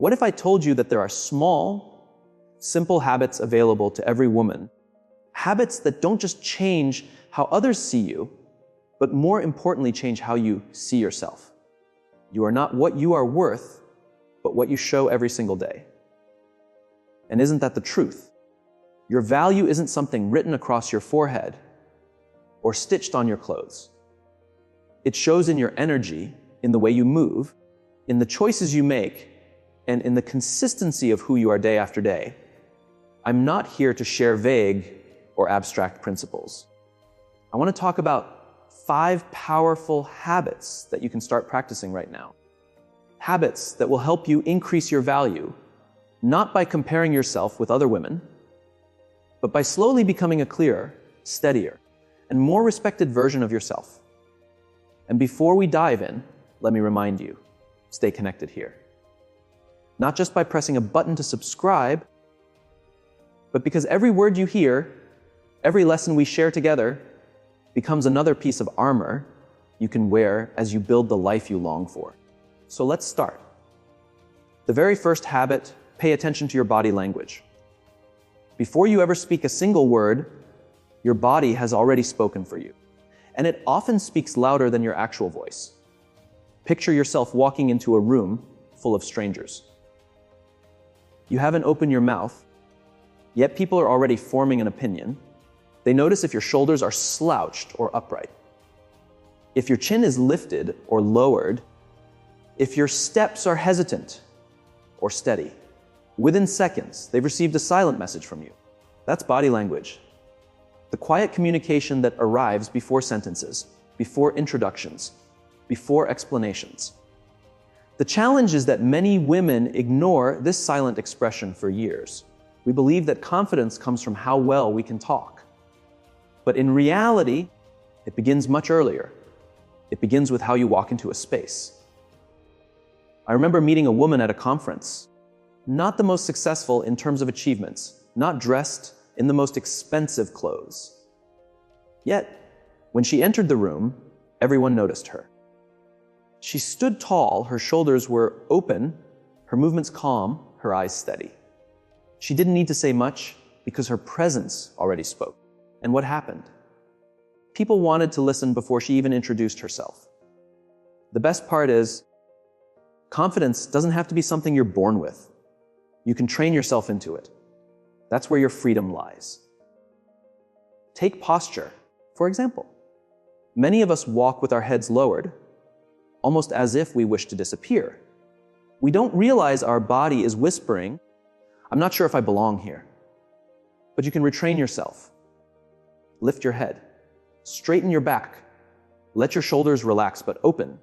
What if I told you that there are small, simple habits available to every woman? Habits that don't just change how others see you, but more importantly, change how you see yourself. You are not what you are worth, but what you show every single day. And isn't that the truth? Your value isn't something written across your forehead or stitched on your clothes. It shows in your energy, in the way you move, in the choices you make, and in the consistency of who you are day after day. I'm not here to share vague or abstract principles. I want to talk about 5 powerful habits that you can start practicing right now. Habits that will help you increase your value, not by comparing yourself with other women, but by slowly becoming a clearer, steadier, and more respected version of yourself. And before we dive in, let me remind you, stay connected here. Not just by pressing a button to subscribe, but because every word you hear, every lesson we share together, becomes another piece of armor you can wear as you build the life you long for. So let's start. The very first habit, pay attention to your body language. Before you ever speak a single word, your body has already spoken for you. And it often speaks louder than your actual voice. Picture yourself walking into a room full of strangers. You haven't opened your mouth, yet people are already forming an opinion. They notice if your shoulders are slouched or upright, if your chin is lifted or lowered, if your steps are hesitant or steady. Within seconds, they've received a silent message from you. That's body language. The quiet communication that arrives before sentences, before introductions, before explanations. The challenge is that many women ignore this silent expression for years. We believe that confidence comes from how well we can talk. But in reality, it begins much earlier. It begins with how you walk into a space. I remember meeting a woman at a conference, not the most successful in terms of achievements, not dressed in the most expensive clothes. Yet, when she entered the room, everyone noticed her. She stood tall, her shoulders were open, her movements calm, her eyes steady. She didn't need to say much because her presence already spoke. And what happened? People wanted to listen before she even introduced herself. The best part is, confidence doesn't have to be something you're born with. You can train yourself into it. That's where your freedom lies. Take posture, for example. Many of us walk with our heads lowered, almost as if we wish to disappear. We don't realize our body is whispering, "I'm not sure if I belong here." But you can retrain yourself. Lift your head. Straighten your back. Let your shoulders relax but open.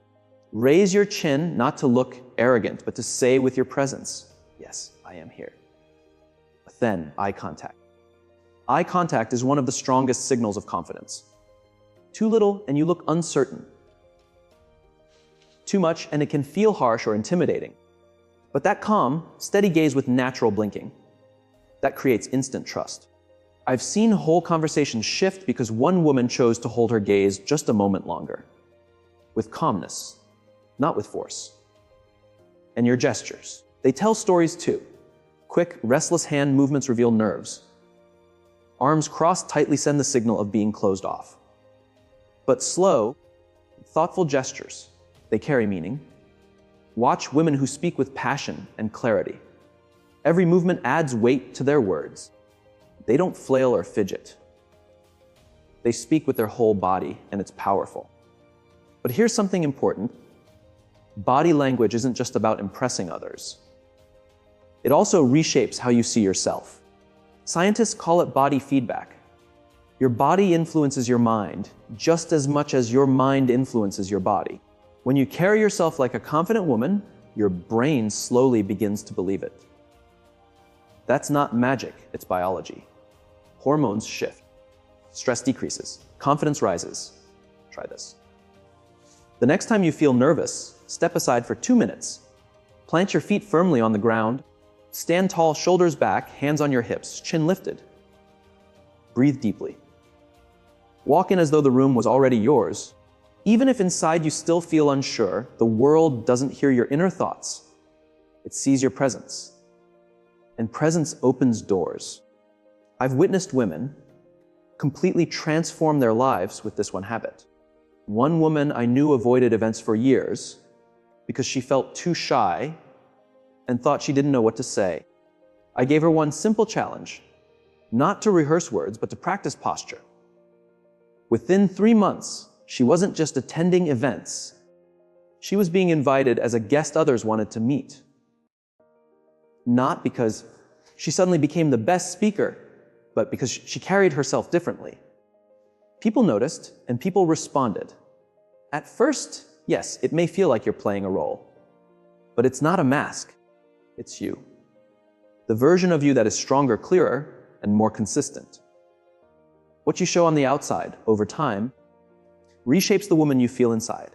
Raise your chin, not to look arrogant, but to say with your presence, "Yes, I am here." Then, eye contact. Eye contact is one of the strongest signals of confidence. Too little and you look uncertain. Too much and it can feel harsh or intimidating. But that calm, steady gaze with natural blinking, that creates instant trust. I've seen whole conversations shift because one woman chose to hold her gaze just a moment longer. With calmness, not with force. And your gestures, they tell stories too. Quick, restless hand movements reveal nerves. Arms crossed tightly send the signal of being closed off. But slow, thoughtful gestures, they carry meaning. Watch women who speak with passion and clarity. Every movement adds weight to their words. They don't flail or fidget. They speak with their whole body, and it's powerful. But here's something important. Body language isn't just about impressing others. It also reshapes how you see yourself. Scientists call it body feedback. Your body influences your mind just as much as your mind influences your body. When you carry yourself like a confident woman, your brain slowly begins to believe it. That's not magic, it's biology. Hormones shift. Stress decreases. Confidence rises. Try this. The next time you feel nervous, step aside for 2 minutes. Plant your feet firmly on the ground. Stand tall, shoulders back, hands on your hips, chin lifted. Breathe deeply. Walk in as though the room was already yours. Even if inside you still feel unsure, the world doesn't hear your inner thoughts. It sees your presence. And presence opens doors. I've witnessed women completely transform their lives with this one habit. One woman I knew avoided events for years because she felt too shy and thought she didn't know what to say. I gave her one simple challenge, not to rehearse words, but to practice posture. Within 3 months, she wasn't just attending events. She was being invited as a guest others wanted to meet. Not because she suddenly became the best speaker, but because she carried herself differently. People noticed and people responded. At first, yes, it may feel like you're playing a role, but it's not a mask. It's you. The version of you that is stronger, clearer, and more consistent. What you show on the outside over time reshapes the woman you feel inside.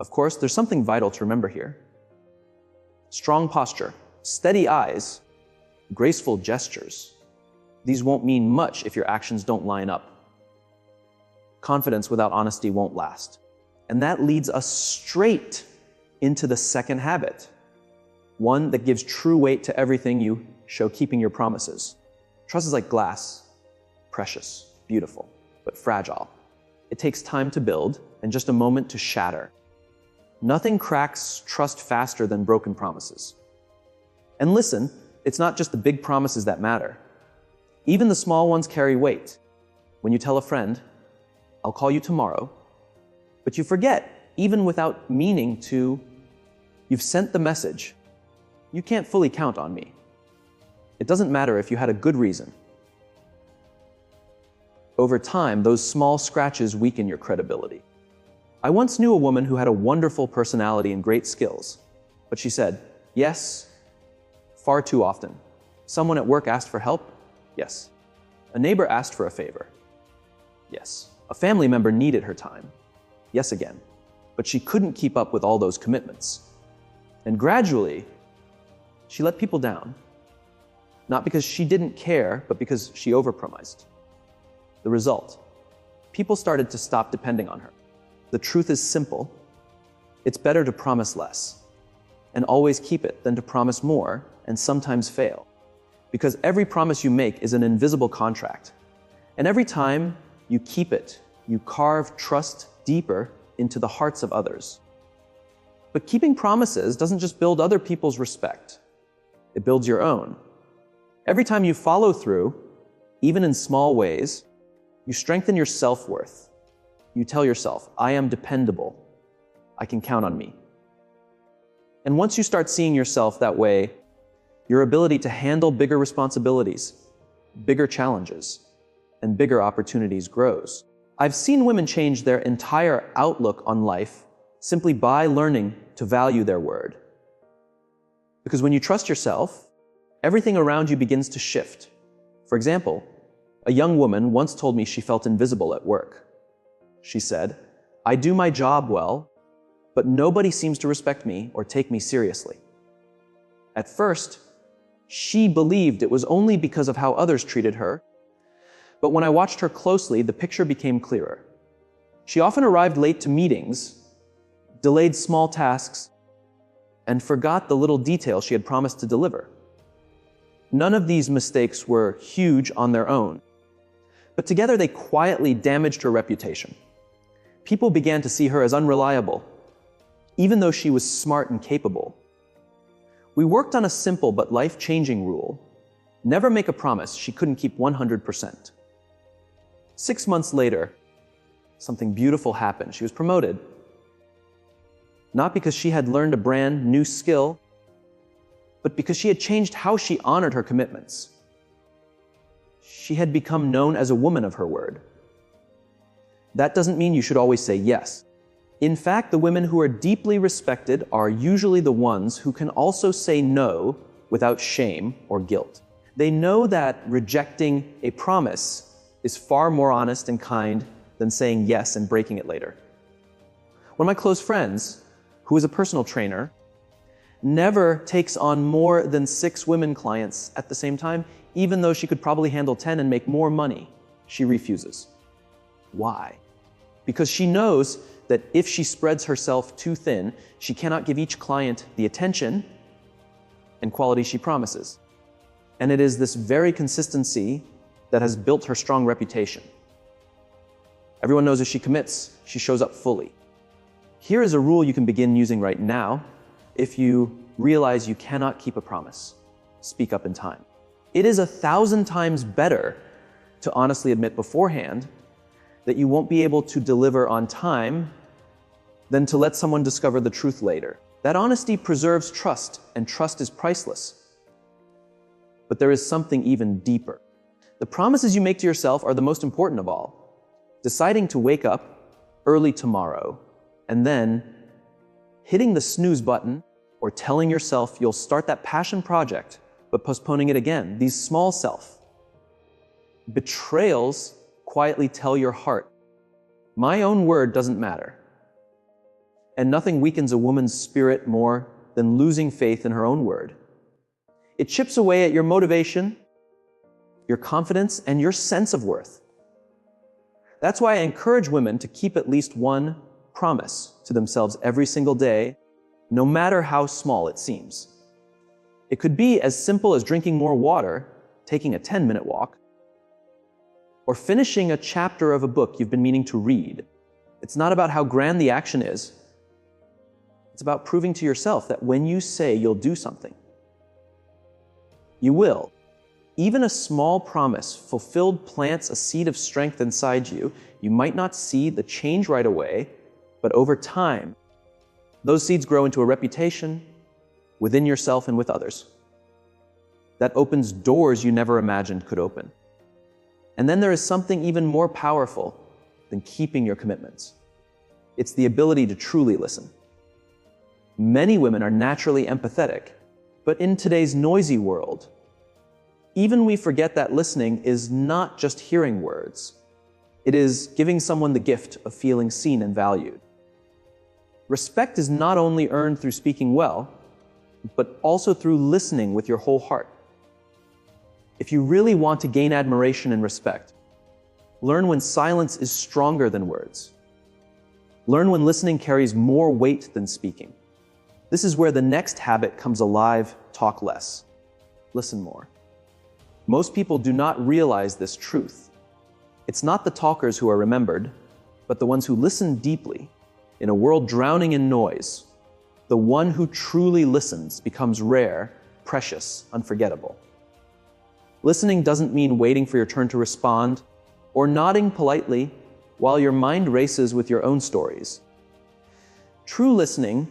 Of course, there's something vital to remember here. Strong posture, steady eyes, graceful gestures. These won't mean much if your actions don't line up. Confidence without honesty won't last. And that leads us straight into the second habit, one that gives true weight to everything you show, keeping your promises. Trust is like glass, precious, beautiful, but fragile. It takes time to build and just a moment to shatter. Nothing cracks trust faster than broken promises. And listen, it's not just the big promises that matter. Even the small ones carry weight. When you tell a friend, "I'll call you tomorrow," but you forget, even without meaning to, you've sent the message, "You can't fully count on me." It doesn't matter if you had a good reason. Over time, those small scratches weaken your credibility. I once knew a woman who had a wonderful personality and great skills, but she said, yes, far too often. Someone at work asked for help? Yes. A neighbor asked for a favor? Yes. A family member needed her time? Yes again. But she couldn't keep up with all those commitments. And gradually, she let people down. Not because she didn't care, but because she overpromised. The result, people started to stop depending on her. The truth is simple. It's better to promise less and always keep it than to promise more and sometimes fail. Because every promise you make is an invisible contract. And every time you keep it, you carve trust deeper into the hearts of others. But keeping promises doesn't just build other people's respect. It builds your own. Every time you follow through, even in small ways, you strengthen your self-worth. You tell yourself, I am dependable. I can count on me. And once you start seeing yourself that way, your ability to handle bigger responsibilities, bigger challenges, and bigger opportunities grows. I've seen women change their entire outlook on life simply by learning to value their word. Because when you trust yourself, everything around you begins to shift. For example, a young woman once told me she felt invisible at work. She said, I do my job well, but nobody seems to respect me or take me seriously. At first, she believed it was only because of how others treated her, but when I watched her closely, the picture became clearer. She often arrived late to meetings, delayed small tasks, and forgot the little details she had promised to deliver. None of these mistakes were huge on their own, but together they quietly damaged her reputation. People began to see her as unreliable, even though she was smart and capable. We worked on a simple but life-changing rule: never make a promise she couldn't keep 100%. 6 months later, something beautiful happened. She was promoted. Not because she had learned a brand new skill, but because she had changed how she honored her commitments. She had become known as a woman of her word. That doesn't mean you should always say yes. In fact, the women who are deeply respected are usually the ones who can also say no without shame or guilt. They know that rejecting a promise is far more honest and kind than saying yes and breaking it later. One of my close friends, who is a personal trainer, never takes on more than 6 women clients at the same time, even though she could probably handle 10 and make more money. She refuses. Why? Because she knows that if she spreads herself too thin, she cannot give each client the attention and quality she promises. And it is this very consistency that has built her strong reputation. Everyone knows if she commits, she shows up fully. Here is a rule you can begin using right now if you realize you cannot keep a promise. Speak up in time. It is 1,000 times better to honestly admit beforehand that you won't be able to deliver on time than to let someone discover the truth later. That honesty preserves trust, and trust is priceless. But there is something even deeper. The promises you make to yourself are the most important of all. Deciding to wake up early tomorrow and then hitting the snooze button or telling yourself you'll start that passion project but postponing it again. These small self-betrayals quietly tell your heart, my own word doesn't matter. And nothing weakens a woman's spirit more than losing faith in her own word. It chips away at your motivation, your confidence, and your sense of worth. That's why I encourage women to keep at least one promise to themselves every single day, no matter how small it seems. It could be as simple as drinking more water, taking a 10-minute walk, or finishing a chapter of a book you've been meaning to read. It's not about how grand the action is. It's about proving to yourself that when you say you'll do something, you will. Even a small promise fulfilled plants a seed of strength inside you. You might not see the change right away, but over time, those seeds grow into a reputation within yourself and with others that opens doors you never imagined could open. And then there is something even more powerful than keeping your commitments. It's the ability to truly listen. Many women are naturally empathetic, but in today's noisy world, even we forget that listening is not just hearing words. It is giving someone the gift of feeling seen and valued. Respect is not only earned through speaking well, but also through listening with your whole heart. If you really want to gain admiration and respect, learn when silence is stronger than words. Learn when listening carries more weight than speaking. This is where the next habit comes alive: talk less, listen more. Most people do not realize this truth. It's not the talkers who are remembered, but the ones who listen deeply. In a world drowning in noise, the one who truly listens becomes rare, precious, unforgettable. Listening doesn't mean waiting for your turn to respond or nodding politely while your mind races with your own stories. True listening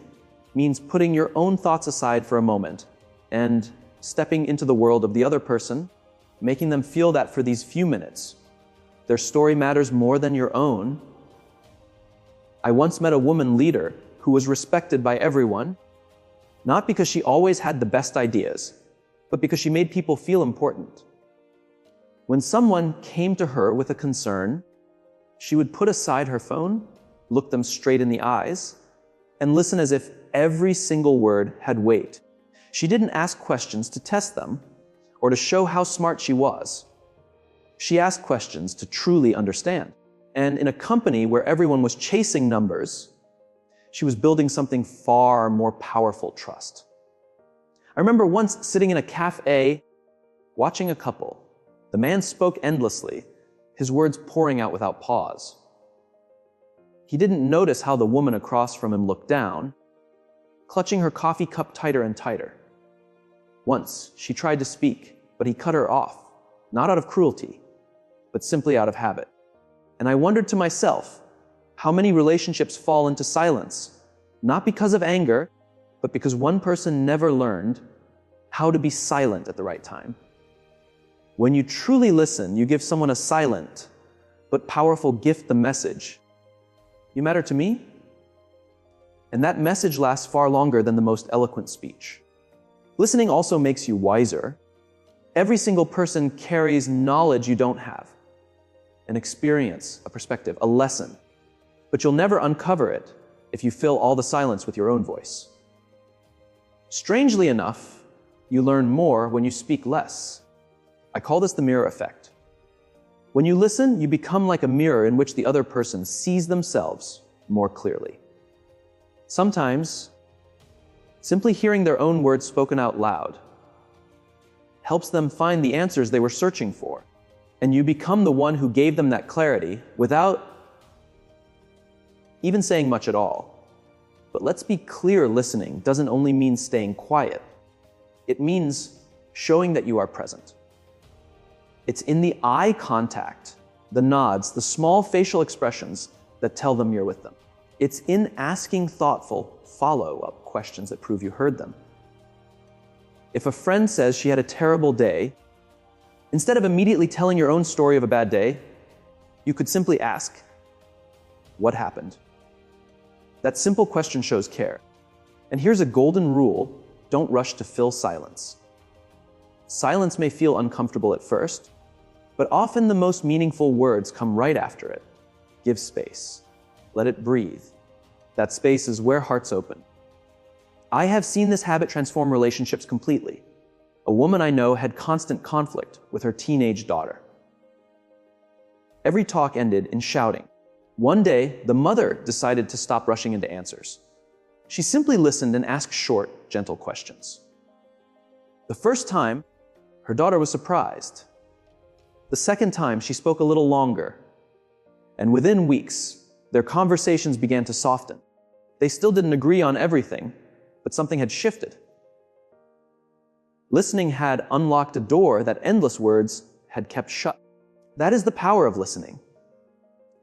means putting your own thoughts aside for a moment and stepping into the world of the other person, making them feel that for these few minutes, their story matters more than your own. I once met a woman leader who was respected by everyone, not because she always had the best ideas, but because she made people feel important. When someone came to her with a concern, she would put aside her phone, look them straight in the eyes, and listen as if every single word had weight. She didn't ask questions to test them or to show how smart she was. She asked questions to truly understand. And in a company where everyone was chasing numbers, she was building something far more powerful: trust. I remember once sitting in a cafe, watching a couple. The man spoke endlessly, his words pouring out without pause. He didn't notice how the woman across from him looked down, clutching her coffee cup tighter and tighter. Once, she tried to speak, but he cut her off, not out of cruelty, but simply out of habit. And I wondered to myself, how many relationships fall into silence, not because of anger, but because one person never learned how to be silent at the right time. When you truly listen, you give someone a silent but powerful gift, the message: you matter to me. And that message lasts far longer than the most eloquent speech. Listening also makes you wiser. Every single person carries knowledge you don't have, an experience, a perspective, a lesson. But you'll never uncover it if you fill all the silence with your own voice. Strangely enough, you learn more when you speak less. I call this the mirror effect. When you listen, you become like a mirror in which the other person sees themselves more clearly. Sometimes Simply hearing their own words spoken out loud helps them find the answers they were searching for. And you become the one who gave them that clarity without even saying much at all. But let's be clear, listening doesn't only mean staying quiet. It means showing that you are present. It's in the eye contact, the nods, the small facial expressions that tell them you're with them. It's in asking thoughtful follow-up questions that prove you heard them. If a friend says she had a terrible day, instead of immediately telling your own story of a bad day, you could simply ask, "What happened?" That simple question shows care. And here's a golden rule: don't rush to fill silence. Silence may feel uncomfortable at first, but often the most meaningful words come right after it. Give space. Let it breathe. That space is where hearts open. I have seen this habit transform relationships completely. A woman I know had constant conflict with her teenage daughter. Every talk ended in shouting. One day, the mother decided to stop rushing into answers. She simply listened and asked short, gentle questions. The first time, her daughter was surprised. The second time, she spoke a little longer. And within weeks, their conversations began to soften. They still didn't agree on everything, but something had shifted. Listening had unlocked a door that endless words had kept shut. That is the power of listening.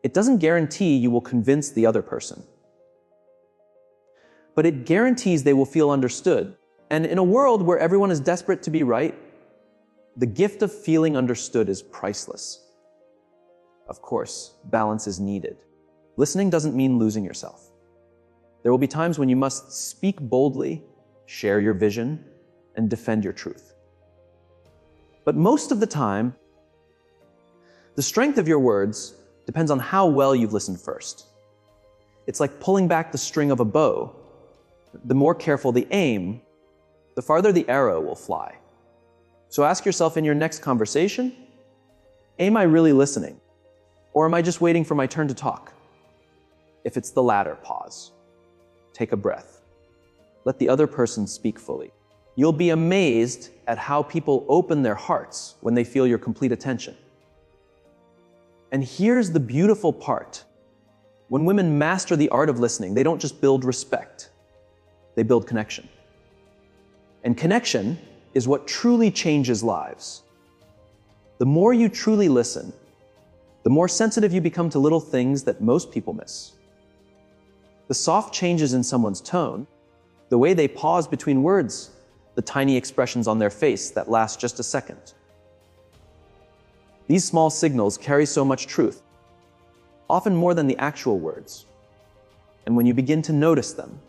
It doesn't guarantee you will convince the other person, but it guarantees they will feel understood. And in a world where everyone is desperate to be right, the gift of feeling understood is priceless. Of course, balance is needed. Listening doesn't mean losing yourself. There will be times when you must speak boldly, share your vision, and defend your truth. But most of the time, the strength of your words depends on how well you've listened first. It's like pulling back the string of a bow. The more careful the aim, the farther the arrow will fly. So ask yourself in your next conversation, am I really listening? Or am I just waiting for my turn to talk? If it's the latter, pause. Take a breath. Let the other person speak fully. You'll be amazed at how people open their hearts when they feel your complete attention. And here's the beautiful part. When women master the art of listening, they don't just build respect, they build connection. And connection is what truly changes lives. The more you truly listen, the more sensitive you become to little things that most people miss. The soft changes in someone's tone, the way they pause between words, the tiny expressions on their face that last just a second. These small signals carry so much truth, often more than the actual words. And when you begin to notice them,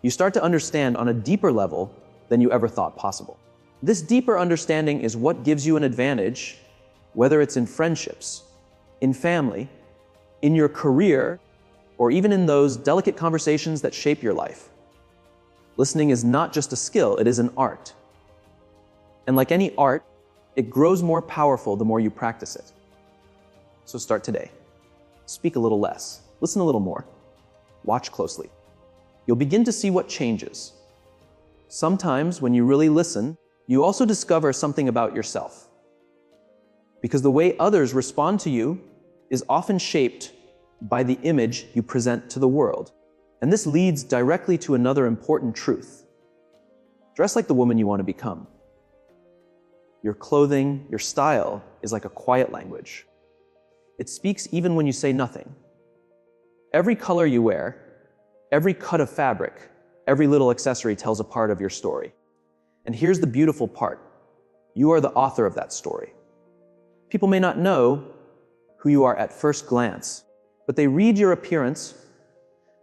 you start to understand on a deeper level than you ever thought possible. This deeper understanding is what gives you an advantage, whether it's in friendships, in family, in your career, or even in those delicate conversations that shape your life. Listening is not just a skill, it is an art. And like any art, it grows more powerful the more you practice it. So start today. Speak a little less, listen a little more, watch closely. You'll begin to see what changes. Sometimes when you really listen, you also discover something about yourself. Because the way others respond to you is often shaped by the image you present to the world. And this leads directly to another important truth. Dress like the woman you want to become. Your clothing, your style is like a quiet language. It speaks even when you say nothing. Every color you wear, every cut of fabric, every little accessory tells a part of your story. And here's the beautiful part. You are the author of that story. People may not know who you are at first glance, but they read your appearance.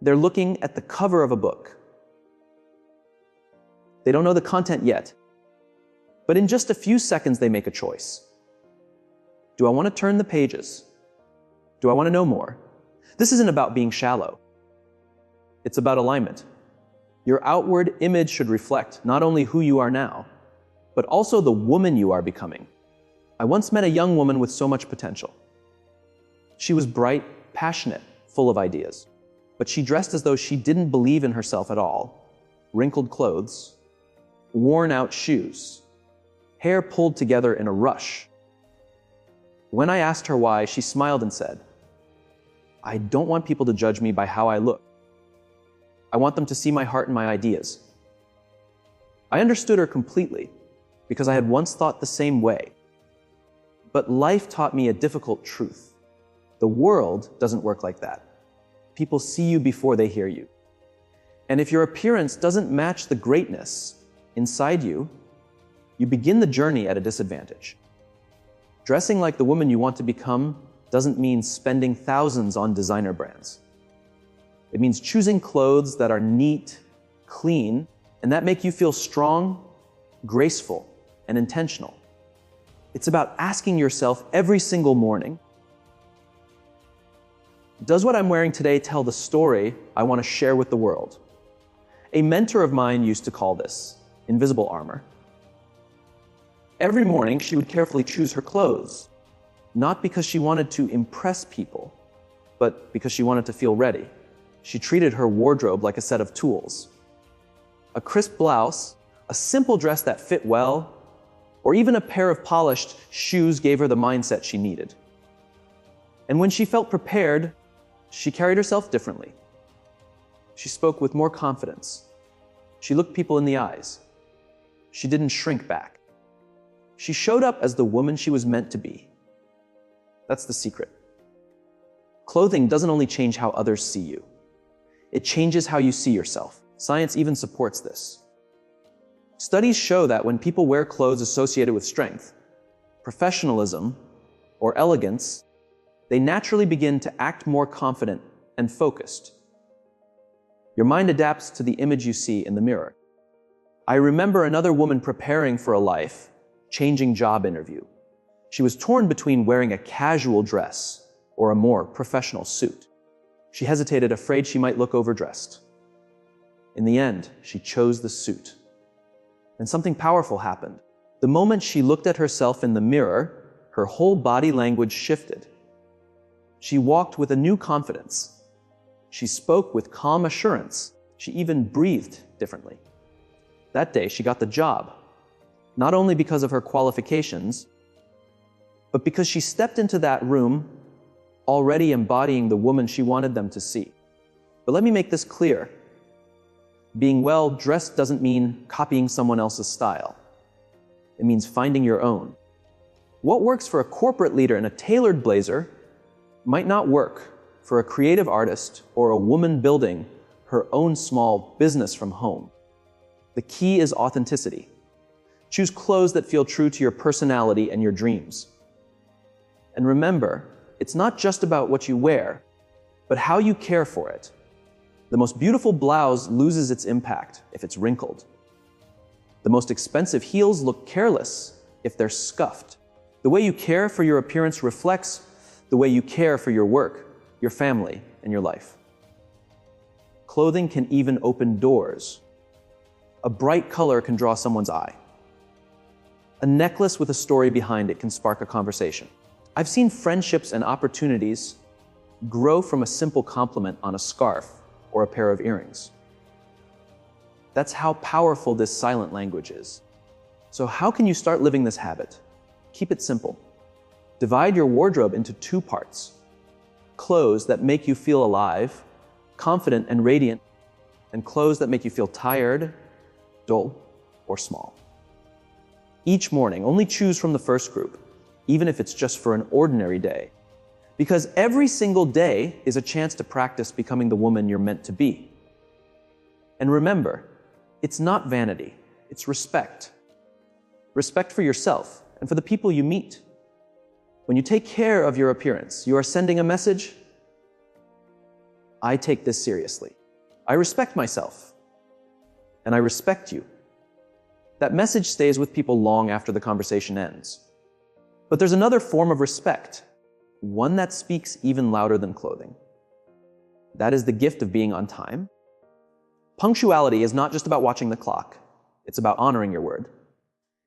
They're looking at the cover of a book. They don't know the content yet, but in just a few seconds they make a choice. Do I want to turn the pages? Do I want to know more? This isn't about being shallow. It's about alignment. Your outward image should reflect not only who you are now, but also the woman you are becoming. I once met a young woman with so much potential. She was bright, passionate, full of ideas, but she dressed as though she didn't believe in herself at all. wrinkled clothes, worn-out shoes, hair pulled together in a rush. When I asked her why, she smiled and said, "I don't want people to judge me by how I look. I want them to see my heart and my ideas." I understood her completely, because I had once thought the same way. But life taught me a difficult truth. The world doesn't work like that. People see you before they hear you. And if your appearance doesn't match the greatness inside you, you begin the journey at a disadvantage. Dressing like the woman you want to become doesn't mean spending thousands on designer brands. It means choosing clothes that are neat, clean, and that make you feel strong, graceful, and intentional. It's about asking yourself every single morning, does what I'm wearing today tell the story I want to share with the world? A mentor of mine used to call this invisible armor. Every morning, she would carefully choose her clothes, not because she wanted to impress people, but because she wanted to feel ready. She treated her wardrobe like a set of tools. A crisp blouse, a simple dress that fit well, or even a pair of polished shoes gave her the mindset she needed. And when she felt prepared, she carried herself differently. She spoke with more confidence. She looked people in the eyes. She didn't shrink back. She showed up as the woman she was meant to be. That's the secret. Clothing doesn't only change how others see you. It changes how you see yourself. Science even supports this. Studies show that when people wear clothes associated with strength, professionalism, or elegance, they naturally begin to act more confident and focused. Your mind adapts to the image you see in the mirror. I remember another woman preparing for a life-changing job interview. She was torn between wearing a casual dress or a more professional suit. She hesitated, afraid she might look overdressed. In the end, she chose the suit. And something powerful happened. The moment she looked at herself in the mirror, her whole body language shifted. She walked with a new confidence. She spoke with calm assurance. She even breathed differently. That day, she got the job, not only because of her qualifications, but because she stepped into that room already embodying the woman she wanted them to see. But let me make this clear. Being well dressed doesn't mean copying someone else's style. It means finding your own. What works for a corporate leader in a tailored blazer might not work for a creative artist or a woman building her own small business from home. The key is authenticity. Choose clothes that feel true to your personality and your dreams. And remember, it's not just about what you wear, but how you care for it. The most beautiful blouse loses its impact if it's wrinkled. The most expensive heels look careless if they're scuffed. The way you care for your appearance reflects the way you care for your work, your family, and your life. Clothing can even open doors. A bright color can draw someone's eye. A necklace with a story behind it can spark a conversation. I've seen friendships and opportunities grow from a simple compliment on a scarf or a pair of earrings. That's how powerful this silent language is. So how can you start living this habit? Keep it simple. Divide your wardrobe into two parts. Clothes that make you feel alive, confident and radiant, and clothes that make you feel tired, dull, or small. Each morning, only choose from the first group, even if it's just for an ordinary day. Because every single day is a chance to practice becoming the woman you're meant to be. And remember, it's not vanity, it's respect. Respect for yourself and for the people you meet. When you take care of your appearance, you are sending a message. I take this seriously. I respect myself. And I respect you. That message stays with people long after the conversation ends. But there's another form of respect, one that speaks even louder than clothing. That is the gift of being on time. Punctuality is not just about watching the clock. It's about honoring your word.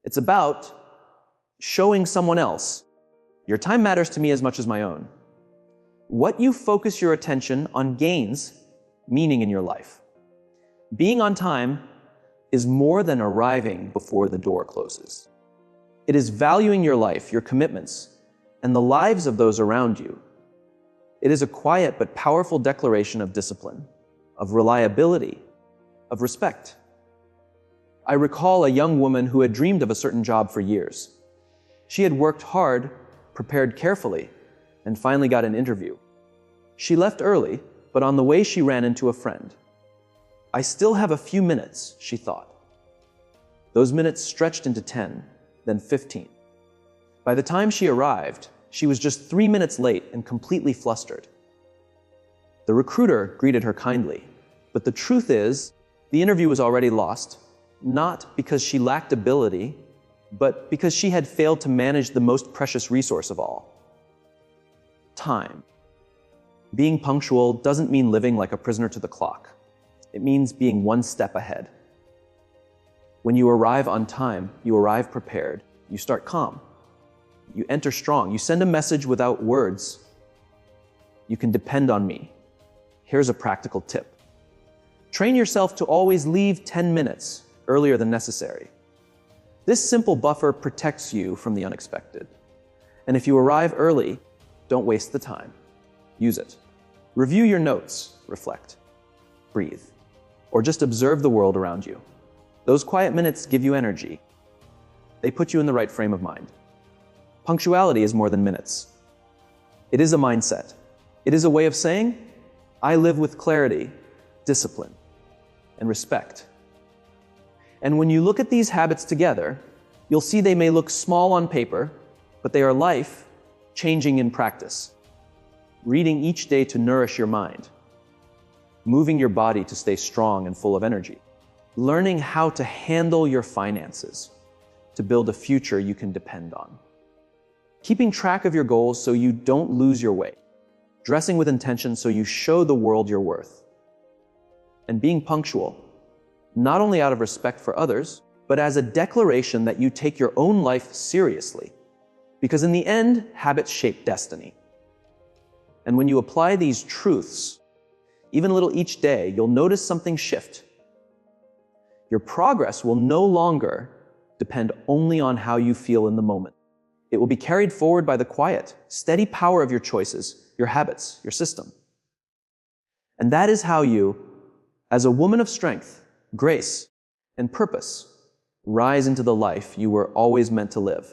It's about showing someone else, your time matters to me as much as my own. What you focus your attention on gains meaning in your life. Being on time is more than arriving before the door closes. It is valuing your life, your commitments, and the lives of those around you. It is a quiet but powerful declaration of discipline, of reliability, of respect. I recall a young woman who had dreamed of a certain job for years. She had worked hard, prepared carefully, and finally got an interview. She left early, but on the way she ran into a friend. "I still have a few minutes," she thought. Those minutes stretched into 10, then 15. By the time she arrived, she was just 3 minutes late and completely flustered. The recruiter greeted her kindly, but the truth is, the interview was already lost, not because she lacked ability, but because she had failed to manage the most precious resource of all: time. Being punctual doesn't mean living like a prisoner to the clock. It means being one step ahead. When you arrive on time, you arrive prepared, you start calm, you enter strong, you send a message without words. You can depend on me. Here's a practical tip. Train yourself to always leave 10 minutes earlier than necessary. This simple buffer protects you from the unexpected. And if you arrive early, don't waste the time. Use it. Review your notes, reflect, breathe, or just observe the world around you. Those quiet minutes give you energy. They put you in the right frame of mind. Punctuality is more than minutes. It is a mindset. It is a way of saying, I live with clarity, discipline, and respect. And when you look at these habits together, you'll see they may look small on paper, but they are life-changing in practice. Reading each day to nourish your mind, moving your body to stay strong and full of energy, learning how to handle your finances to build a future you can depend on, keeping track of your goals so you don't lose your way, dressing with intention so you show the world your worth, and being punctual, not only out of respect for others, but as a declaration that you take your own life seriously. Because in the end, habits shape destiny. And when you apply these truths, even a little each day, you'll notice something shift. Your progress will no longer depend only on how you feel in the moment. It will be carried forward by the quiet, steady power of your choices, your habits, your system. And that is how you, as a woman of strength, grace, and purpose, rise into the life you were always meant to live.